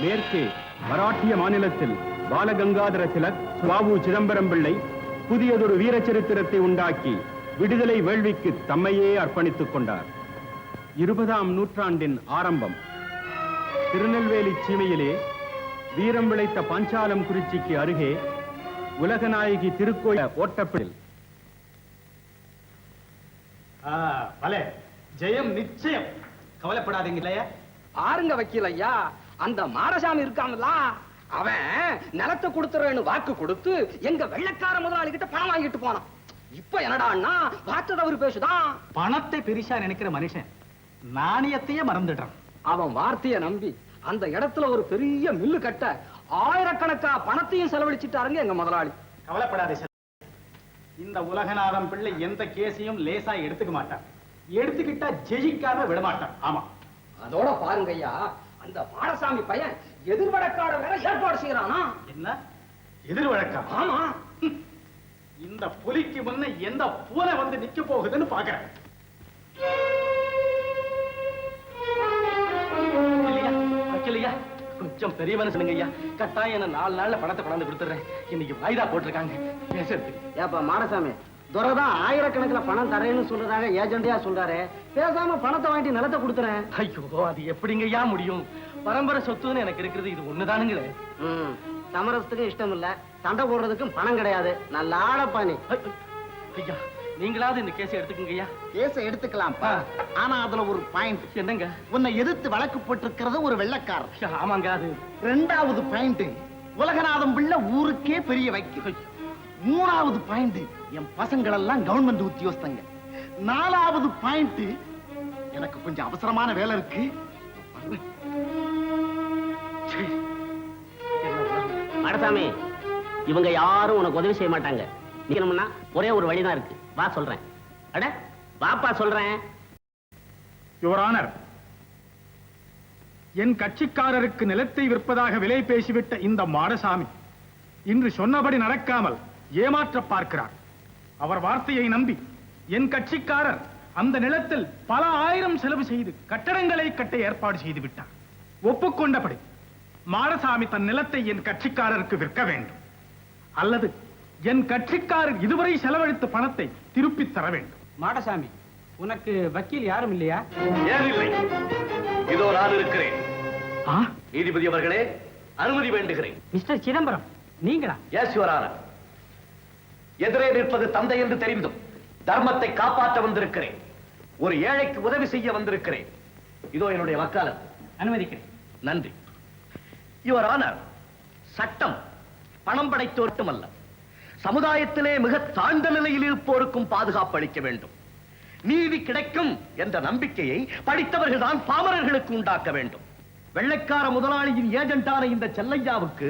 மேற்கே மராட்டிய மாநிலத்தில் பாலகங்காதர திலக், சுவாவு சிதம்பரம் பிள்ளை புதியதொரு வீர சரித்திரத்தை உண்டாக்கி விடுதலை வேள்விக்கு தம்மையே அர்ப்பணித்துக் கொண்டார். 20ஆம் நூற்றாண்டின் ஆரம்பம். திருநெல்வேலி சீமையிலே வீரம் விளைத்த பாஞ்சாலம் குறிச்சிக்கு அருகே உலகநாயகி திருக்கோயில் ஓட்டப்பில் ஜெயம் நிச்சயம். கவலைப்படாதீங்க இல்லையா? ஆருங்க வக்கீல் ஐயா, அந்த மாரசாமி இருக்கான்ல, அவன் நிலத்தை கொடுத்துறேன்னு வாக்கு கொடுத்து எங்க வெள்ளக்கார முதலாளி கிட்ட பணம் வாங்கிட்டு போனான். இப்ப என்னடான்னா வார்த்தை தவறு பேசுதான். பணத்தை பெரிசா நினைக்கிற மனுஷன் நாணயத்தையே மறந்துடுறான். அவன் வார்த்தையை நம்பி அந்த இடத்துல ஒரு பெரிய மில்லு கட்ட ஆயிரக்கணக்கா பணத்தையும் செலவழிச்சிட்டாருங்க எங்க முதலாளி. கவலைப்படாதே, இந்த உலகநாதம் பிள்ளை எந்த கேஸையும் லேசா எடுத்துக்க மாட்டான். எடுத்துக்கிட்டா ஜெயிக்காம விடமாட்டான். ஆமா, அதோட பாருங்க ஐயா, அந்த மாரசாமி பையன் எதிர்வழக்காட வேற ஏற்பாடு செய்யறானா. என்ன எதிர்வழக்கா? ஆமா, இந்த புலிக்கு முன்ன எந்த பூனை வந்து நிக்க போகுதுன்னு பாக்குறேன். கொஞ்சம் பெரிய மனுஷனுங்க ஐயா, கட்டாயம் என்ன 4 நாள்ல பணத்தை கொண்டாந்து கொடுத்துறேன். இன்னைக்கு வாய்தா போட்டிருக்காங்க பேசுறதுக்கு. ஏப்பா மாரசாமி, துரைதான் ஆயிரக்கணக்கில் பணம் தரேன்னு சொல்றதாக ஏஜெண்டியா சொல்றாரு. பேசாம பணத்தை வாங்கிட்டு நிலத்தை கொடுத்துறேன். ஐயோ, அது எப்படிங்க ஐயா முடியும்? பரம்பரை சொத்துன்னு எனக்கு இருக்கிறது இது ஒண்ணுதானுங்களே. சமரசத்துக்கும் இஷ்டம் இல்ல, சண்டை போடுறதுக்கும் பணம் கிடையாது. நல்ல ஆளப்பா நீ. ஐயா, நீங்களாவது இந்த கேஸை எடுத்துக்கங்க ஐயா. கேஸை எடுத்துக்கலாம், ஆனா அதுல ஒரு பாயிண்ட். என்னங்க? உன்னை எதிர்த்து வழக்கு போட்டிருக்கிறது ஒரு வெள்ளைக்காரர். ஆமாங்க. அது 2வது பாயிண்ட், உலகநாதம் பிள்ளை ஊருக்கே பெரிய வைக்கு. 3வது பாயிண்ட், என் பசங்கள் எல்லாம் கவர்மெண்ட் உத்தியோகஸ்தங்க. 4வது பாயிண்ட், எனக்கு கொஞ்சம் அவசரமான வேலை இருக்கு. மடசாமி, இவங்க யாரும் உனக்கு உதவி செய்ய மாட்டாங்க. நிக்கணும்னா ஒரே ஒரு வழிதான் இருக்கு. வா சொல்றேன். அட வாப்பா சொல்றேன். யுவர் ஆனர், என் கட்சிக்காரருக்கு நிலத்தை விற்பதாக விலை பேசிவிட்ட இந்த மாரசாமி இன்று சொன்னபடி நடக்காமல் ஏமாற்ற பார்க்கிறார். அவர் வார்த்தையை நம்பி என் கட்சிக்காரர் அந்த நிலத்தில் பல ஆயிரம் செலவு செய்து கட்டடங்களை கட்ட ஏற்பாடு செய்து விட்டார். ஒப்புக்கொண்டபடி மாரசாமி தன் நிலத்தை என் கட்சிக்காரருக்கு விற்க வேண்டும், அல்லது என் கட்சிக்காரர் இதுவரை செலவழித்த பணத்தை திருப்பி தர வேண்டும். மாடசாமி, உனக்கு வக்கீல் யாரும் இல்லையா? ஏன் இல்லை? இதோ நான் இருக்கிறேன். நீதிபதி அவர்களே, அனுமதி வேண்டுகிறேன். மிஸ்டர் சிதம்பரம், நீங்களா? Yes your honour. எதிரே நிற்பது தந்தை என்று தெரிந்தும் தர்மத்தை காப்பாற்ற வந்திருக்கிறேன். ஒரு ஏழைக்கு உதவி செய்ய வந்திருக்கிறேன். இதோ என்னுடைய வக்காலத். அனுமதிக்கிறேன். நன்றி. யுவர் ஆனர், சட்டம் பணம் படைத்தோர்க்கும் அல்ல, சமுதாயத்திலே மிக தாழ்ந்த நிலையில் இருப்போருக்கும் பாதுகாப்பு அளிக்க வேண்டும். நீதி கிடைக்கும் என்ற நம்பிக்கையை படித்தவர்கள் தான் பாமரர்களுக்கு உண்டாக்க வேண்டும். வெள்ளைக்கார முதலாளியின் ஏஜென்டான இந்த செல்லையாவுக்கு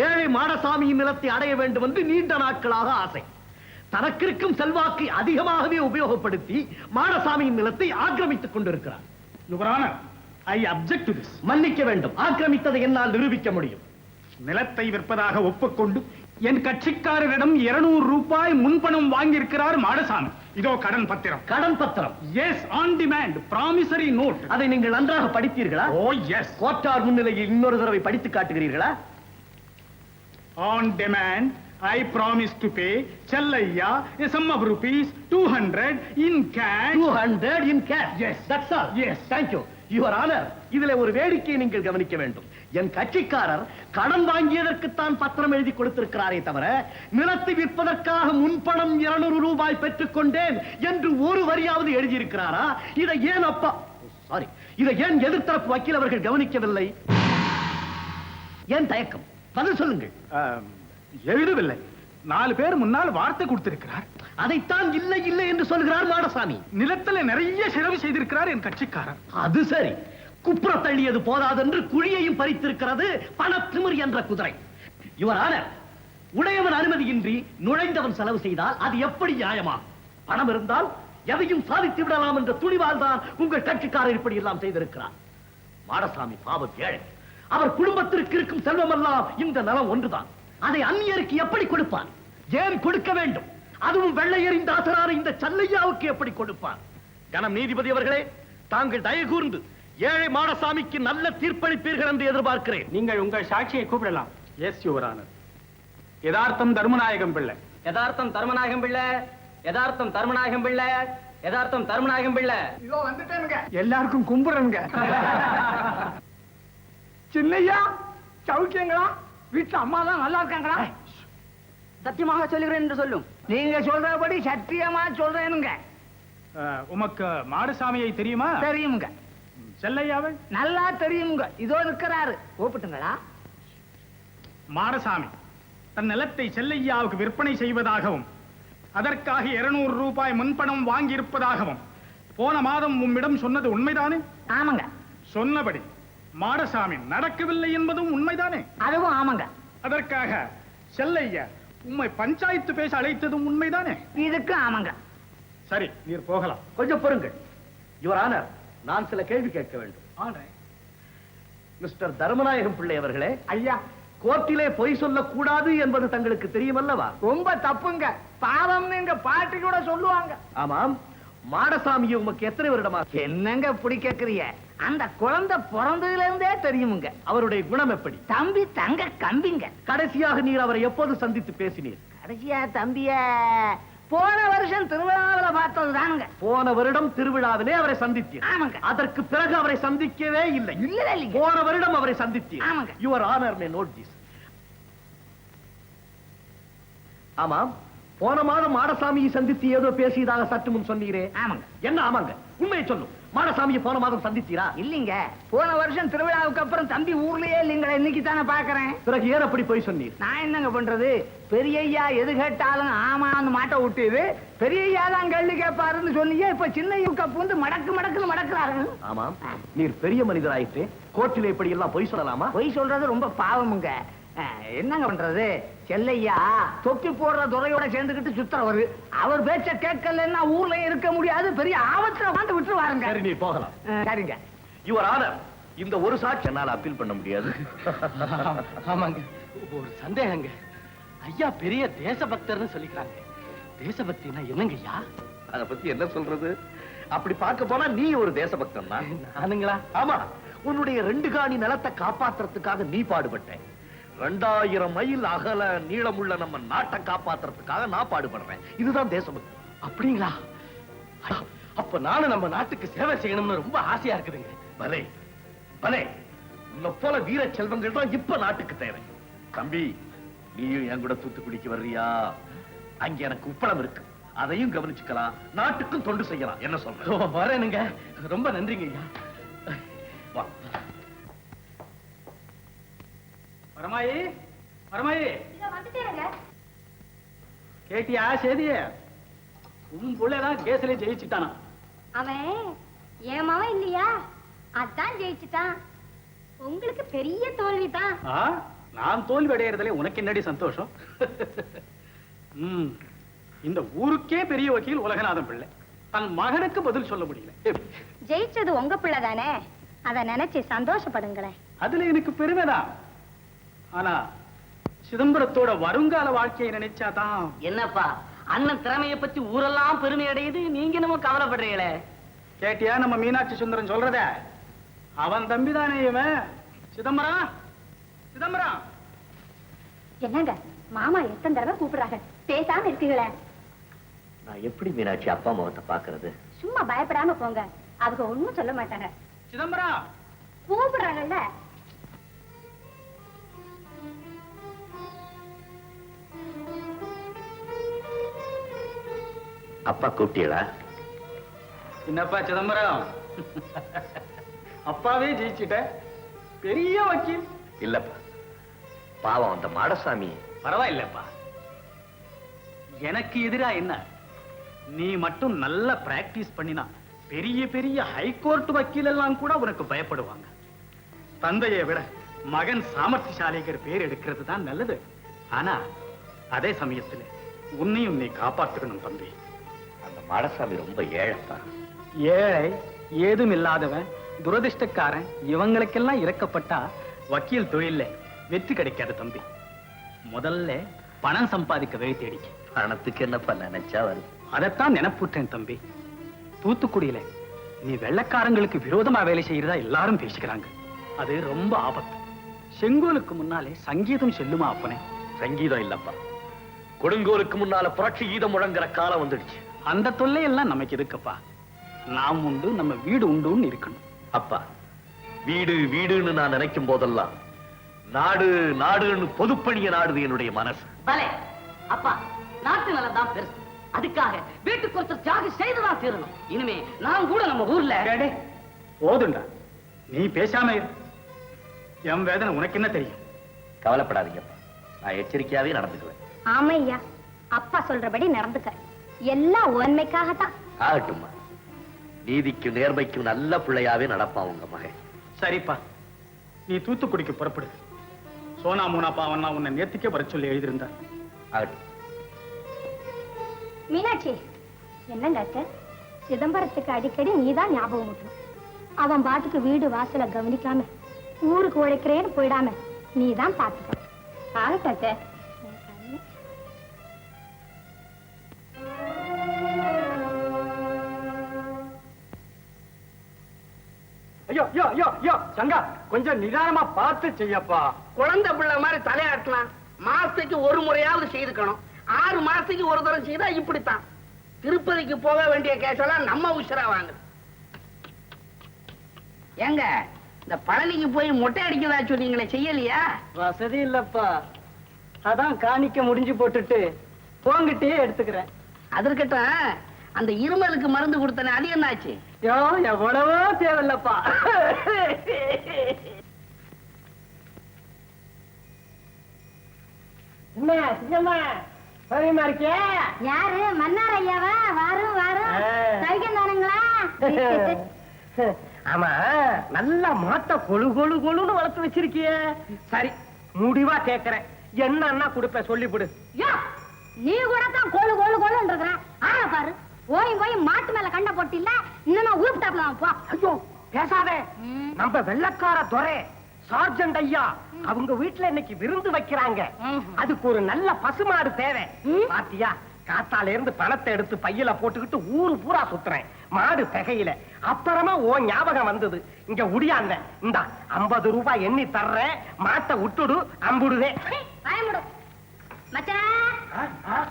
ஏழை மாடசாமியின் நிலத்தை அடைய வேண்டும் என்று நீண்ட நாட்களாக ஆசை. தனக்கிருக்கும் செல்வாக்கை அதிகமாகவே உபயோகப்படுத்தி மாடசாமியின் நிலத்தை ஆக்கிரமித்துக் கொண்டிருக்கிறார். Your honour, I object to this. மன்னிக்க வேண்டும், ஆக்கிரமித்ததை என்னால் நிரூபிக்க முடியும். நிலத்தை விற்பதாக ஒப்புக்கொண்டு என் கட்சிக்காரரிடம் 200 ரூபாய் முன்பணம் வாங்கியிருக்கிறார் மாடசாமி. இதோ கடன் பத்திரம். கடன் பத்திரம்? Yes, on demand promissory note. அதை நீங்கள் நன்றாக படித்தீர்களா? ஓ எஸ். கோட்டார் முன்னிலையில் இன்னொரு தடவை படித்து காட்டுகிறீர்களா? On demand, I promise to pay Chellayya a sum of rupees 200 in cash. 200 in cash? Yes. That's all. Yes. Thank you. Your Honor, இதிலே ஒரு வேடிக்கையை நீங்கள் கவனிக்க வேண்டும். என் கட்சிக்காரர் கடன் வாங்கியதற்குத்தான் பத்திரம் எழுதி கொடுத்திருக்கிறாரே தவிர நிலத்தை விற்பதற்காக முன்பணம் 200 ரூபாய் பெற்றுக் கொண்டேன் என்று ஒரு வரியாவது எழுதியிருக்கிறாரா? இதை ஏன் இதை ஏன் எதிர்த்தரப்பு வக்கீல் அவர்கள் கவனிக்கவில்லை? ஏன் தயக்கம்? பதில் சொல்லுங்கள். எழுதவில்லை. 4 பேர் முன்னால் வார்த்தை கொடுத்திருக்கிறார். அதைத்தான் இல்லை இல்லை என்று சொல்கிறார் மாடசாமி. நிலத்தில் நிறைய செலவு செய்திருக்கிறார் என் கட்சிக்காரர். அது சரி, குப்புற தள்ளியது போதாதென்று குழியையும் பறித்திருக்கிறது பணத்திமிர் என்ற குதிரை. யுவர் ஆனர், உடையவன் அனுமதியின்றி நுழைந்தவன் செலவு செய்தால் அது எப்படி நியாயமா? பணம் இருந்தால் எதையும் சாதித்து விடலாம் என்ற துணிவால் தான் உங்கள் கட்சிக்காரர் இப்படி எல்லாம் செய்திருக்கிறார். மாடசாமி பாவம் ஏழை. அவர் குடும்பத்திற்கு இருக்கும் செல்வமெல்லாம் இந்த நலம் ஒன்றுதான். அதை அந்நியருக்கு எப்படி கொடுப்பான்? ஏன் கொடுக்க வேண்டும்? அதுவும் வெள்ளையரின் தாசரான இந்த செல்லையாவுக்கு எப்படி கொடுப்பான்? கனம் நீதிபதி அவர்களே, தாங்கள் தயவு கூர்ந்து ஏழை மாடசாமிக்கு நல்ல தீர்ப்பளிப்பீர்கள் என்று எதிர்பார்க்கிறேன். நீங்கள் உங்கள் சாட்சியை கூப்பிடலாம். Yes your honour. யதார்த்தம் தர்மநாயகம் பிள்ளை. யதார்த்தம் தர்மநாயகம் பிள்ளை, யதார்த்தம் தர்மநாயகம் பிள்ளை, யதார்த்தம் தர்மநாயகம் பிள்ளை. இதோ வந்துட்டேனுங்க. எல்லாருக்கும் கும்புறங்க. சின்னையா சௌக்கியங்களா? வீட்டுல அம்மா தான் நல்லா இருக்காங்களா? சத்தியமாக சொல்லுகிறேன் என்று சொல்லும். நீங்க சொல்றபடி சத்தியமா சொல்றேனுங்க. உமக்கு மாடசாமியை தெரியுமா? தெரியுங்க. செல்லையாவை நல்லா தெரியுங்க. இதோ இருக்கிறாரு. கூப்பிட்டுங்களா? மாடசாமி தன் நிலத்தை செல்லையாவுக்கு விற்பனை செய்வதாகவும் அதற்காக 200 ரூபாய் முன்பணம் வாங்கி இருப்பதாகவும் போன மாதம் உம்மிடம் சொன்னது உண்மைதானே? ஆமாங்க. சொன்னபடி மாடசாமி நடக்கவில்லை என்பதும் உண்மைதானே? அதுவும் ஆமாங்க. அதற்காக செல்லையா உம்மை பஞ்சாயத்து பேச அழைத்ததும் உண்மைதானே? இதுக்கு ஆமாங்க. சரி, நீர் போகலாம். கொஞ்சம் பொறுங்கள். யுவர் ஆனர், நான் சில கேள்வி கேட்க வேண்டும். மிஸ்டர் தர்மநாயகம் பிள்ளை அவர்களே, ஐயா, கோர்ட்டிலே பொய் சொல்லக்கூடாது என்பது தங்களுக்கு தெரியுமல்லவா? ரொம்ப தப்புங்க. பாவம்னு எங்க பாட்டி கூட சொல்லுவாங்க. ஆமாம். மாடசாமியை உமக்கு எத்தனை வருடமா? என்னங்க இப்படி கேக்குறீங்க? அந்த குழந்தை பிறந்ததுல இருந்தே தெரியுமுங்க. அவருடைய குணம் எப்படி? தம்பி தங்க கம்பிங்க. கடைசியாக நீர் அவரை எப்போது சந்தித்து பேசினீர்? கடைசியா தம்பிய போன வருஷம் திருவிழாவில பார்த்தது தானுங்க. போன வருடம் திருவிழாவிலே அவரை சந்தித்தீர். ஆமாங்க. அதற்கு பிறகு அவரை சந்திக்கவே இல்லை. இல்ல. போன வருடம் அவரை சந்தித்தீர். ஆமாங்க. Your honour may note this. ஆமாம். போன மாதம் மாடசாமியை சந்தித்து ஏதோ பேசியதாக சற்று முன் சொன்னீரே. ஆமாங்க. என்ன ஆமாங்க? உண்மையை சொல்லும். மாடசாமியை போன மாதம் சந்தித்தீரா? இல்லீங்க. போன வருஷம் திருவிழாவுக்கு அப்புறம் தம்பி ஊர்லயே இல்லீங்களா? இன்னைக்கு தானே பாக்குறேன். பிறகு ஏன் அப்படி போய் சொன்னீர்? நான் என்னங்க பண்றது? பெரியய்யா எது கேட்டாலும் ஆமான்னு மாட்ட விட்டுது. பெரியய்யா தான் கேள்வி கேட்பாருன்னு சொன்னீங்க. இப்ப சின்ன பூந்து மடக்குன்னு மடக்குறாரு. ஆமாம். நீர் பெரிய மனிதராயிற்று. கோர்ட்டில் இப்படி எல்லாம் பொய் சொல்லலாமா? பொய் சொல்றது ரொம்ப பாவமுங்க. என்னங்க பண்றது? செல்லையா தொப்பி போடுற துறையோட சேர்ந்துக்கிட்டு சுத்துறவரு. அவர் பேச்ச கேட்கலன்னா ஊர்ல இருக்க முடியாது. பெரிய ஆபத்துல வாண்டு விட்டுருவாருங்க. சரி, நீர் போகலாம். சரிங்க. யுவர் ஆனர், இந்த ஒரு சாட்சி என்னால் அப்பீல் பண்ண முடியாது. ஆமாங்க. ஒரு சந்தேகங்க. ஐயா பெரிய தேசபக்தர்னு சொல்லிக்கிறாங்க. தேசபக்தினா என்னங்க ஐயா? அதை பத்தி என்ன சொல்றது? அப்படி பார்க்க போனா நீ ஒரு தேசபக்தன் தான். நானுங்களா? ஆமா. உன்னுடைய 2 காணி நிலத்தை காப்பாத்துறதுக்காக நீ பாடுபட்ட. 2000 மைல் அகல நீளமுள்ள நம்ம நாட்டை காப்பாத்துறதுக்காக நான் பாடுபடுறேன். இதுதான் தேசபக்தி. அப்படிங்களா? அப்ப நானும் நம்ம நாட்டுக்கு சேவை செய்யணும்னு ரொம்ப ஆசையா இருக்குதுங்க. பலே பலே. உன்னை போல வீர செல்வங்கள் தான் இப்ப நாட்டுக்கு தேவை. தம்பி, நீயும் என் கூட தூத்துக்குடிக்கு வர்றியா? அங்க எனக்கு உப்பளம் இருக்கு. அதையும் கவனிச்சுக்கலாம். நாட்டுக்கும் தொண்டு செய்யலாம். என்ன சொல்ற? வரேனுங்க. ரொம்ப நன்றிங்க ஐயா. வா. வரமாயி, வரமாயி. கேட்டியா சேதிய? உன் புள்ளதான் கேஸ்ல ஜெயிச்சுட்டானா? அவன் ஏமாவன் இல்லையா? அதான் ஜெயிச்சுட்டான். உங்களுக்கு பெரிய தோல்விதான். நான் தோல்வி அடையறதுல உனக்கு என்னடி சந்தோஷம்? இந்த ஊருக்கே பெரிய வக்கீல் உலகநாதன் பிள்ளை தன் மகனுக்கு பதில் சொல்ல முடியல. ஜெயிச்சது உங்க பிள்ளை தானே, அத நினைச்சு சந்தோஷப்படுங்களேன். அதுல எனக்கு பெருமைதான். ஆனா சிதம்பரத்தோட வருங்கால வாழ்க்கையை நினைச்சாதான். என்னப்பா அண்ணன் திறமையை பத்தி ஊரெல்லாம் பெருமை அடையுது, நீங்க என்னமோ கவலைப்படுறீங்களே. கேட்டியா நம்ம மீனாட்சி சுந்தரம் சொல்றத? அவன் தம்பிதானே இவன். சிதம்பரம், சிதம்பரம். என்னங்க மாமா எத்தனை தடவை கூப்பிடுறாங்க, பேசாம இருக்கீங்களே. நான் எப்படி மீனாட்சி அப்பா முகத்தை பாக்குறது? சும்மா பயப்படாம போங்க, அவங்க ஒண்ணும் சொல்ல மாட்டாங்க. சிதம்பரம் கூப்பிடுறாங்கல்ல. அப்பா கூப்பிட்டீங்களா? என்னப்பா சிதம்பரம், அப்பாவே ஜெயிச்சுட்ட, பெரிய வக்கீல். இல்லப்பா, பாவம் அந்த மாடசாமி. பரவாயில்லப்பா. எனக்கு எதிரா என்ன? நீ மட்டும் நல்ல பிராக்டிஸ் பண்ணினா பெரிய பெரிய ஹைகோர்ட் வக்கீல் எல்லாம் கூட உனக்கு பயப்படுவாங்க. தந்தையை விட மகன் சாமர்த்தியசாலிகர் பேர் எடுக்கிறது தான் நல்லது. ஆனா அதே சமயத்துல உன்னையும் நீ காப்பாத்துக்கணும் தம்பி. அந்த மாடசாமி ரொம்ப ஏழைப்பா. ஏழை, ஏதும் இல்லாதவன், துரதிர்ஷ்டக்காரன், இவங்களுக்கெல்லாம் இறக்கப்பட்டா வக்கீல் தொழில வெற்றி கிடைக்காது தம்பி. முதல்ல பணம் சம்பாதிக்க வழி தேடிக்க. பணத்துக்கு என்னப்பா நினைச்சா வருது. அதைத்தான் நினைப்புட்டேன் தம்பி. தூத்துக்குடியில நீ வெள்ளைக்காரங்களுக்கு விரோதமா வேலை செய்யறதா எல்லாரும் பேசிக்கிறாங்க. அது ரொம்ப ஆபத்து. செங்கோலுக்கு முன்னாலே சங்கீதம் செல்லுமா அப்பனே? சங்கீதம் இல்லப்பா, கொடுங்கோலுக்கு முன்னால புரட்சி கீதம் முழங்குற காலம் வந்துடுச்சு. அந்த தொல்லையெல்லாம் நமக்கு எதுக்குப்பா? நாம் உண்டு, நம்ம வீடு உண்டுன்னு இருக்கணும். அப்பா, வீடு வீடுன்னு நான் நினைக்கும் போதெல்லாம் நாடு நாடுன்னு பொதுப்பணிய நாடுது என்னுடைய மனசு. பலே அப்பா, நாட்டு நலம் தான் பெருசு. அதுக்காக வீட்டுக்கு ஒருத்தர் தியாகம் செய்துதான் தீரணும். இனிமே நான் கூட நம்ம ஊர்ல போதுண்டா, நீ பேசாம இரு. என் வேதனை உனக்கு என்ன தெரியும்? கவலைப்படாதீங்கப்பா, நான் எச்சரிக்கையாவே நடந்துக்குவேன். ஆமையா, அப்பா சொல்றபடி நடந்துக்க. எல்லாம் உண்மைக்காகத்தான். ஆகட்டும்மா, நீதிக்கும் நேர்மைக்கும் நல்ல பிள்ளையாவே நடப்பான் உங்க மகன். சரிப்பா, நீ தூத்துக்குடிக்கு புறப்படு. சோனா மூனா பாவன்னா உன்னை நேர்த்திக்கே வர சொல்லி எழுதியிருந்தா. ஆகட்டும். மீனாட்சி, என்னங்க அத்தை, சிதம்பரத்துக்கு அடிக்கடி நீதான் ஞாபகம் ஊட்டணும். அவன் பாட்டுக்கு வீடு வாசல கவனிக்காம ஊருக்கு உழைக்கிறேன்னு போயிடாம நீதான் பாத்துக்க. ஆகட்டும் அத்தை. ஐயோ ஐயோ ஐயோ ஐயோ சங்கா, கொஞ்சம் நிதானமா பார்த்து செய்யப்பா. குழந்தை பிள்ளை மாதிரி தலையாட்டலாம். மாசத்துக்கு ஒரு முறையாவது செய்துக்கணும். 6 மாசத்துக்கு ஒரு தடவை செய்தா இப்படித்தான். திருப்பதிக்கு போக வேண்டிய கேஸெல்லாம் நம்ம உஷரா வாங்க. ஏங்க, இந்த பழனிக்கு போய் மொட்டை அடிக்கிறதா சொன்னீங்களே, செய்யலையா? வசதி இல்லப்பா, அதான் காணிக்க முடிஞ்சு போட்டுட்டு போங்கிட்டே எடுத்துக்கிறேன். அதற்கிட்ட அந்த இருமலுக்கு மருந்து கொடுத்தனே, அது என்னாச்சு? யோ, எவ்வளவோ தேவையில்லப்பா. என்ன சின்னம்மா, சௌரியமா இருக்கியா? யாரு? மன்னார் ஐயாவா? வாரும் வாரும். சௌக்கியம் தானுங்களா? ஆமா, நல்ல மாட்ட கொழு கொழு கொழுன்னு வளர்த்து வச்சிருக்கிய. சரி, முடிவா கேக்குறேன், என்னன்னா கொடுப்ப சொல்லிவிடு. யோ, நீ கூட தான் கோழு கோழு கோழுன்னு இருக்கிற. ஆனா பாரு, போய் போய் மாட்டு மேல கண்ணை போட்டு இல்ல, இன்னும் உருப்பிட்டாப்ல போ. ஐயோ பேசாதே, நம்ம வெள்ளக்கார துரை சார்ஜென்ட் ஐயா அவங்க வீட்டுல இன்னைக்கு விருந்து வைக்கிறாங்க. அதுக்கு ஒரு நல்ல பசுமாடு தேவை. பாத்தியா, காத்தால இருந்து பணத்தை எடுத்து பையில போட்டுக்கிட்டு ஊரு பூரா சுத்துறேன், மாடு பெகையில. அப்புறமா ஓ ஞாபகம் வந்தது, இங்க உடியாந்த இந்த 50 ரூபாய் எண்ணி தர்றேன், மாட்டை விட்டுடு, அம்புடுதே. பயமுடு மச்சான்.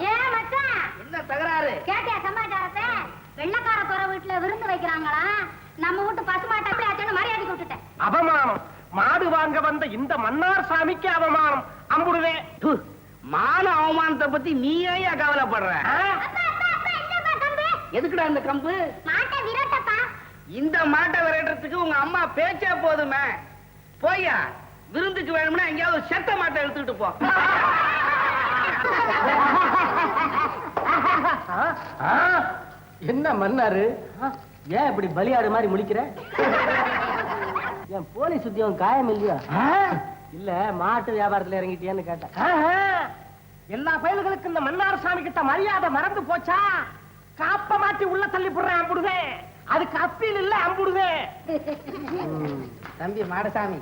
ஏ மச்சான், என்ன தகராறு? கேட்டியா சமாச்சாரத்தை? வெள்ளக்கார துறை வீட்டுல விருந்து வைக்கிறாங்களா? நம்ம வீட்டு பசுமாட்டை அப்படி ஆச்சுன்னு மரியாதைக்கு விட்டுட்டேன். அவமானம், மாடு வாங்க வந்த இந்த மன்னார் சாமிக்கு அவமானம், அம்புடுதே. மான அவமானத்தை பத்தி நீ ஏன் கவலைப்படுற? அப்பா, அப்பா, அப்பா, என்னப்பா கம்பு? எதுக்குடா இந்த கம்பு? மாட்டை விரட்டப்பா. இந்த மாட்டை விரட்டுறதுக்கு உங்க அம்மா பேச்சே போதுமே. போய்யா, விருந்துக்கு வேணும்னா எங்கேயாவது செத்த மாட்டை எடுத்துக்கிட்டு போ. என்ன மன்னாரு, ஏன் இப்படி பலியாடு மாதிரி முழிக்கிற? என் போலீஸ் உத்தியோகம் காயம் இல்லையா? இல்ல, மாட்டு வியாபாரத்துல இறங்கிட்டியான்னு கேட்டேன். எல்லா பயல்களுக்கு இந்த மன்னார் சாமி கிட்ட மரியாதை மறந்து போச்சா? காப்ப மாட்டி உள்ள தள்ளி போடுறேன், அம்புடுவே. அதுக்கு அப்பீல் இல்ல, அம்புடுவே. தம்பி மாடசாமி,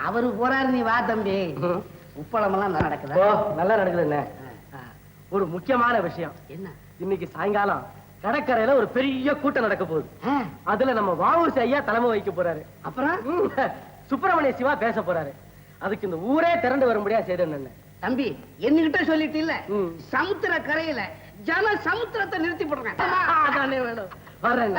அவரு போறாரு, நீ வா தம்பி. உப்பளம் எல்லாம் நடக்குதா? ஓ, நல்லா நடக்குதுண்ணே. ஒரு முக்கியமான விஷயம். என்ன? இன்னைக்கு சாயங்காலம் கடற்கரையில ஒரு பெரிய கூட்டம் நடக்க போகுது. அதுல நம்ம வாவூசி ஐயா தலைமை வைக்க போறாரு. அப்புறம் சுப்பிரமணிய சிவா பேச போறாரு. அதுக்கு இந்த ஊரே திரண்டு வரும்படியா செய்யணும். தம்பி, என்கிட்ட சொல்லிட்டு இல்ல, சமுத்திர கரையில ஜன சமுத்திரத்தை நிறுத்தி போடுறேன். அதானே வேணும். வர்றேன்.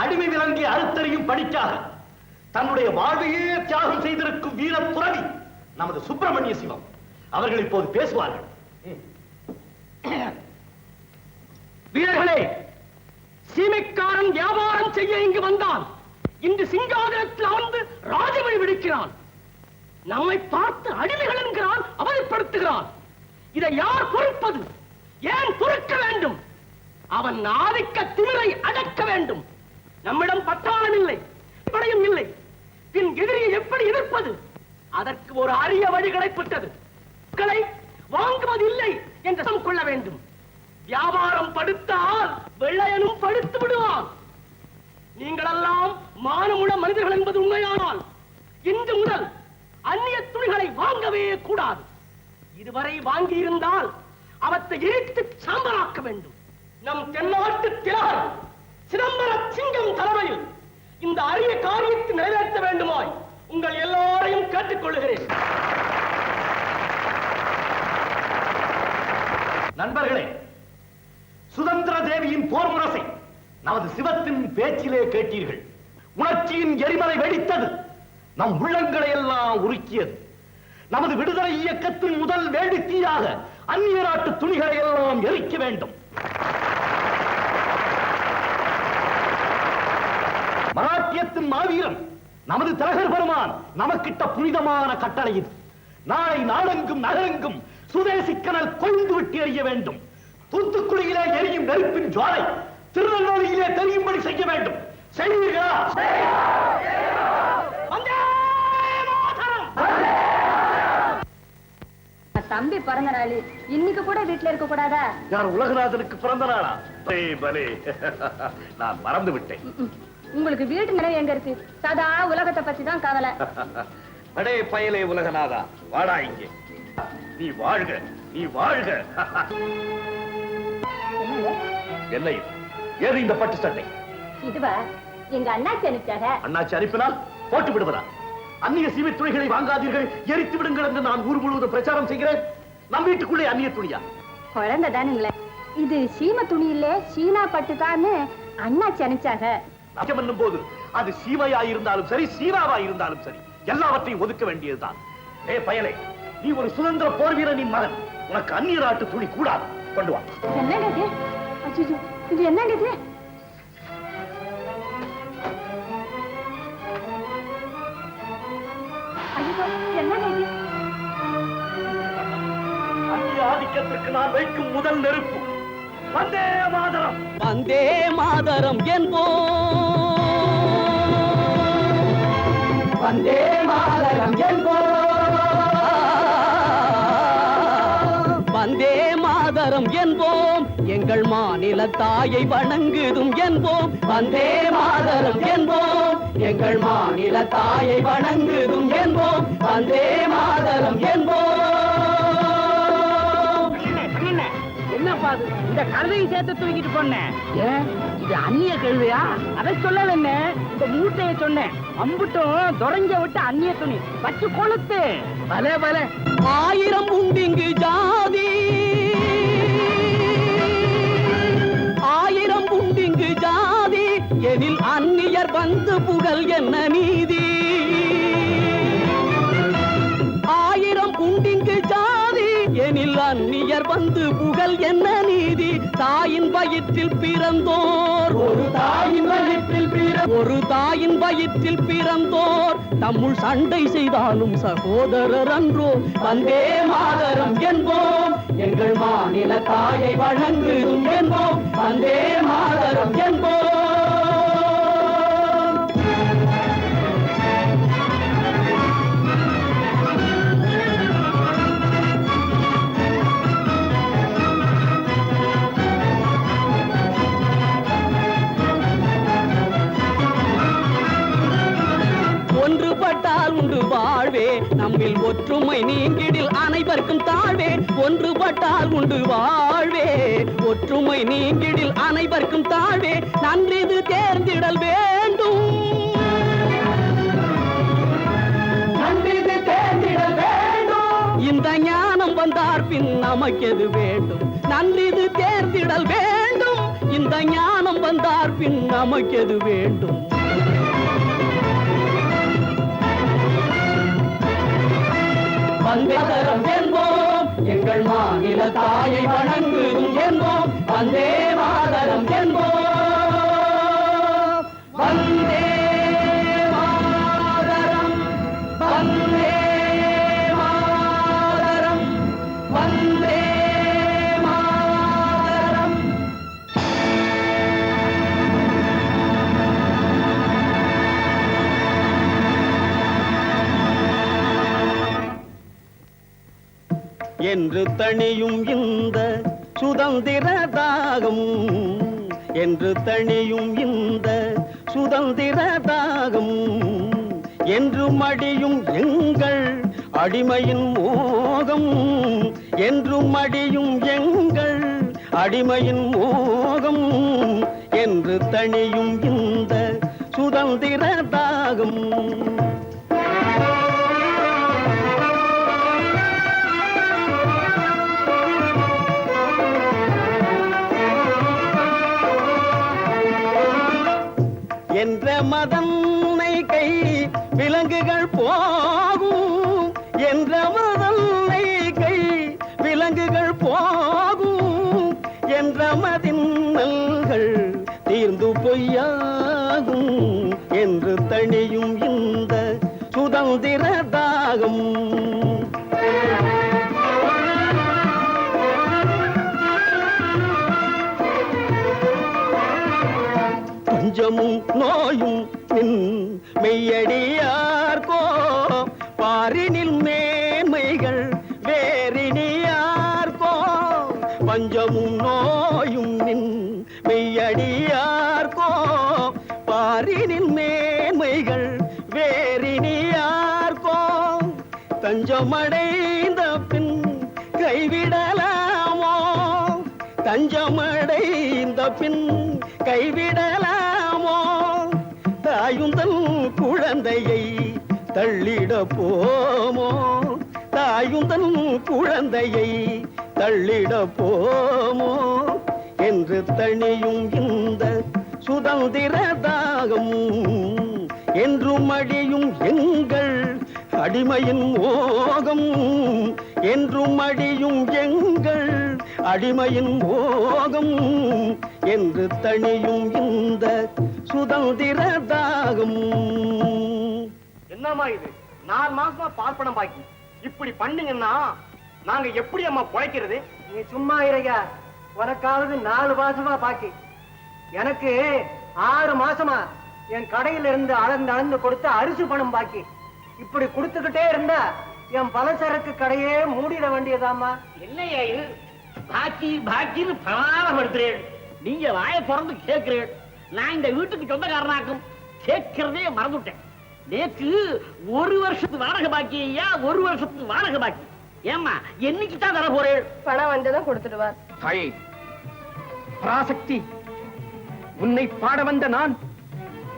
அடிமை விலங்கை அறுத்தறியும் படிக்காக தன்னுடைய வாழ்வையே தியாகம் செய்திருக்கும் வீர துறவி நமது சுப்பிரமணிய சிவம் அவர்கள் இப்போது பேசுவார்கள். வீரர்களே, சீமைக்காரன் வியாபாரம் செய்ய இங்கு வந்தான். இன்று சிங்காதனத்தில் அமர்ந்து ராஜமணி விடுக்கிறான். நம்மை பார்த்து அடிமைகள் என்கிறான், அவதிப்படுத்துகிறான். இதை யார் பொறுப்பது? ஏன் பொறுக்க வேண்டும்? அவன் ஆதிக்க திமிரை அடக்க வேண்டும். நம்மிடம் பட்டாளம் இல்லை, படையும் இல்லை, பின் எதிரியை எப்படி எதிர்ப்பது? அதற்கு ஒரு அரிய வழி கிடைப்பட்டது. மக்களை வாங்குவதில்லை என்று கொள்ள வேண்டும். வியாபாரம் படுத்தால் வெள்ளையனும் படுத்து விடுவான். நீங்களெல்லாம் மானமுள்ள மனிதர்கள் என்பது உண்மையானால் இன்று முதல் அந்நிய துணிகளை வாங்கவே கூடாது. இதுவரை வாங்கி இருந்தால் அவற்றை எரித்து சாம்பலாக்க வேண்டும். நம் தென்னாட்டு திலகர் சிதம்பர சிங்கம் தலைமையில் இந்த அரிய காரியத்தை நிறைவேற்ற வேண்டுமாய் உங்கள் எல்லோரையும் கேட்டுக்கொள்கிறேன். நண்பர்களே, சுதந்திர தேவியின் போர் முரசை நமது சிவத்தின் பேச்சிலே கேட்டீர்கள். உணர்ச்சியின் எரிமலை வெடித்தது, நம் உள்ளங்களை எல்லாம் உருக்கியது. நமது விடுதலை இயக்கத்தின் முதல் வேடிக்கையாக அந்நிய நாட்டு துணிகளை எல்லாம் எரிக்க வேண்டும். மராட்டியத்தின் மாவீரன் நமது திலகர் பெருமான் நமக்கிட்ட புனிதமான கட்டளை இது. நாளை நாடெங்கும் நகரெங்கும் சுதேசி கனல் கொழுந்து விட்டு எறிய வேண்டும். தூத்துக்குடியிலே எரியும் நெருப்பின் ஜுவாலை திருநெல்வேலியிலே தெரியும்படி செய்ய வேண்டும். செய்வீர்களா? தம்பி பிறந்த நாள் இன்னைக்கு கூட வீட்டுல இருக்க கூடாதா? யார் உலகநாதனுக்கு பிறந்த நாளா? பலே, நான் மறந்து விட்டேன். உங்களுக்கு வீட்டு நினைவு எங்க இருக்கு? சதா உலகத்தை பத்தி தான் கவலை. அடே பயலே உலகநாதா, வாடா இங்கே. நீ வாழ்க, நீ வாழ்க. என்ன இது? ஏது இந்த பட்டு சட்டை? இதுவா எங்க அண்ணாச்சி அனுப்பிச்சாக. அண்ணாச்சி அனுப்பினால் போட்டு விடுவதா? அந்நிய சீமை துணிகளை வாங்காதீர்கள், எரித்து விடுங்கள் என்று நான் ஊர் முழுவதும் பிரச்சாரம் செய்கிறேன். நம் வீட்டுக்குள்ளே அந்நிய துணியா? குழந்தை தானுங்களே, இது சீம துணி இல்ல சீனா பட்டு தான் அண்ணாச்சி அனுப்பிச்சாக. நஜம் என்னும் போது அது சீமையா இருந்தாலும் சரி, சீனாவா இருந்தாலும் சரி, எல்லாவற்றையும் ஒதுக்க வேண்டியதுதான். ஏ பயலே, நீ ஒரு சுதந்திர போர் வீரனின் மகன், உனக்கு அந்நிய நாட்டு துணி கூடாது. கொண்டு வா. என்னங்க இது? அச்சச்சோ, இது என்னங்க இது? ஐயோ, என்னங்க இது? அந்நிய ஆதிக்கத்திற்கு நான் வைக்கும் முதல் நெருப்பு. வந்தே மாதரம், வந்தே மாதரம் என்போம், வந்தே மாதரம் என்போம், வந்தே மாதரம் என்போம், எங்கள் மாநில தாயை வணங்குதும் என்போம். வந்தே மாதரம் என்போம், எங்கள் மாநில தாயை வணங்குதும் என்போம். வந்தே மாதரம் என்போம். என்னப்பா இந்த கழுதையை சேர்த்து தூக்கிட்டு போனேன். ஏன் இது அந்நிய கழுதையா? அதை சொல்ல என்ன, இந்த மூட்டையை சொன்னேன். அம்புட்டும் தொடஞ்ச விட்டு அந்நிய துணி வச்சு கொளுத்து. பலே பலே. 1000 உண்டிங்கு ஜாதி, 1000 உண்டிங்கு ஜாதி, எனில் அந்நியர் வந்து புகழ் என்ன நீதி? 1000 உண்டிங்கு ஜாதி, எனில் அந்நியர் வந்து புகழ் என்ன நீதி? தாயின் வயிற்றில் பிறந்தோர், ஒரு தாயின் வயிற்றில் ஒரு தாயின் வயிற்றில் பிறந்தோர் தம்முள் சண்டை செய்தாலும் சகோதரர் அன்றோ. வந்தே மாதரம் என்போம், எங்கள் மாநில தாயை வணங்குதும் என்போம். வந்தே மாதரம் என்போம். ஒன்றுபட்டால் உண்டு வாழ்வே, நம்மில் ஒற்றுமை நீங்கிடில் அனைவருக்கும் தாழ்வே. ஒன்றுபட்டால் உண்டு வாழ்வே, ஒற்றுமை நீங்கிடில் அனைவருக்கும் தாழ்வே. நன்றிது தேர்ந்திடல் வேண்டும், நன்றிது தேர்ந்திடல் வேண்டும். இந்த ஞானம் வந்தார் பின் நமக்கெது வேண்டும்? நன்றிது தேர்ந்திடல் வேண்டும். இந்த ஞானம் வந்தார் பின் நமக்கெது வேண்டும்? வந்தேதரம் என்போம், எங்கள் மாநில தாயை வணங்குதும் என்போம். வந்தே மாதரம் என்போம். வந்தே மாதரம், வந்தே மாதரம், வந்தே என்று தணியும் இந்த சுதந்திர தாகம் என்று தணியும் இந்த சுதந்திர தாகம் என்று மடியும் எங்கள் அடிமையின் மோகம் என்று மடியும் எங்கள் அடிமையின் மோகம் என்று தணியும் இந்த சுதந்திர தாகம் என்ற மதன்னை கை விலங்குகள் போகும் என்ற மதன்னை கை விலங்குகள் போகும் என்ற மதின்னல்கள் தீர்ந்து பொய்யாகும் என்று தணியும் இந்த சுதந்திர தாகம் பஞ்சமும் நோயும் நின் மெய்யடியார்கோ பாரினில் மேன்மைகள் வேறினியார்கோ பஞ்சமும் நோயும் நின் மெய்யடியார்கோ பாரினில் மேன்மைகள் வேறினியார்கோ தஞ்சமடைந்த பின் கைவிடலாமோ தஞ்சமடைந்த பின் கைவிடலாமோ தாயுந்தன் குழந்தையை தள்ளிட போமோ தாயுந்தன் குழந்தையை தள்ளிட போமோ என்று தணியும் இந்த சுதந்திர தாகம் என்று மடியும் எங்கள் அடிமையின் மோகம் என்று மடியும் எங்கள் அடிமையின் மோகம் என்று தணியும் இந்த சுதந்திர தாகம் என்னம்மா இது 4 மாசமா பார்ப்பனம் பாக்கி இப்படி பண்ணீங்கன்னா நாங்க எப்படி அம்மா பிழைக்கிறது? நீ சும்மா இருங்க, உனக்காவது 4 மாசமா பாக்கி, எனக்கு 6 மாசமா என் கடையில இருந்து அளந்து கொடுத்த அரிசி பணம் பாக்கி. இப்படி கொடுத்துக்கிட்டே இருந்தா என் பலசரக்கு கடையே மூடிட வேண்டியதாமா. இல்லையா இது பாக்கி பாக்கின்னு பிரமாணப்படுத்துறேன். நீங்க வாயை திறந்து கேட்கிறேன். நான் இந்த வீட்டுக்கு சொந்தக்காரனாக்கும் கேட்கிறதே மறந்துட்டேன். நேற்று 1 வருஷத்து வாடகை பாக்கி ஐயா, 1 வருஷத்து வாடகை பாக்கி. ஏம்மா என்னைக்கு தான் தர போறேன்? பணம் வந்ததும் கொடுத்துடுவார். தாயே பராசக்தி, உன்னை பாட வந்த நான்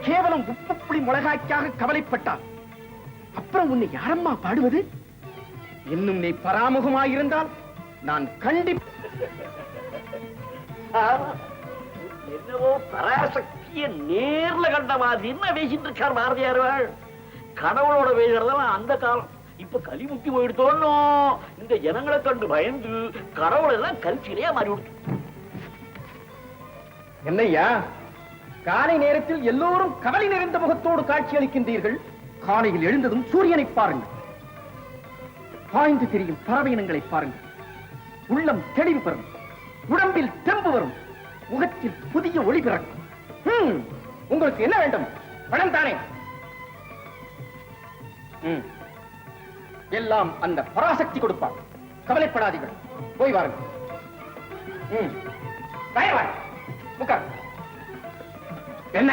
கேவலம் உப்புப்புளி மிளகாய்க்காக கவலைப்பட்டான். அப்புறம் உன்னை யாரம்மா பாடுவது? இன்னும் நீ பராமுகமாயிருந்தால் நான் என்னவோ பராசக்திய நேர்ல கண்ட மாதிரி என்ன பேசிட்டு இருக்கார் பாரதியார். கடவுளோட பேசுறதெல்லாம் அந்த காலம். இப்ப கலிமுக்தி போயிடுத்தோன்னு இந்த ஜனங்களை கண்டு பயந்து கடவுள் எல்லாம் கல்ச்சிலையா மாறி விடுத்து. என்னையா காலை நேரத்தில் எல்லோரும் கவலை நிறைந்த முகத்தோடு காட்சி அளிக்கின்றீர்கள். காலையில் எழுந்ததும் சூரியனை பாருங்கள், பாய்ந்து திரியும் பறவை இனங்களை பாருங்கள். உள்ளம் தெளிவு பெறும், உடம்பில் தெம்பு வரும், முகத்தில் புதிய ஒளி பிறக்கும். உங்களுக்கு என்ன வேண்டும்? பணம் தானே. எல்லாம் அந்த பராசக்தி கொடுப்பார். கவலைப்படாதீர்கள், போய் வாருங்கள். என்ன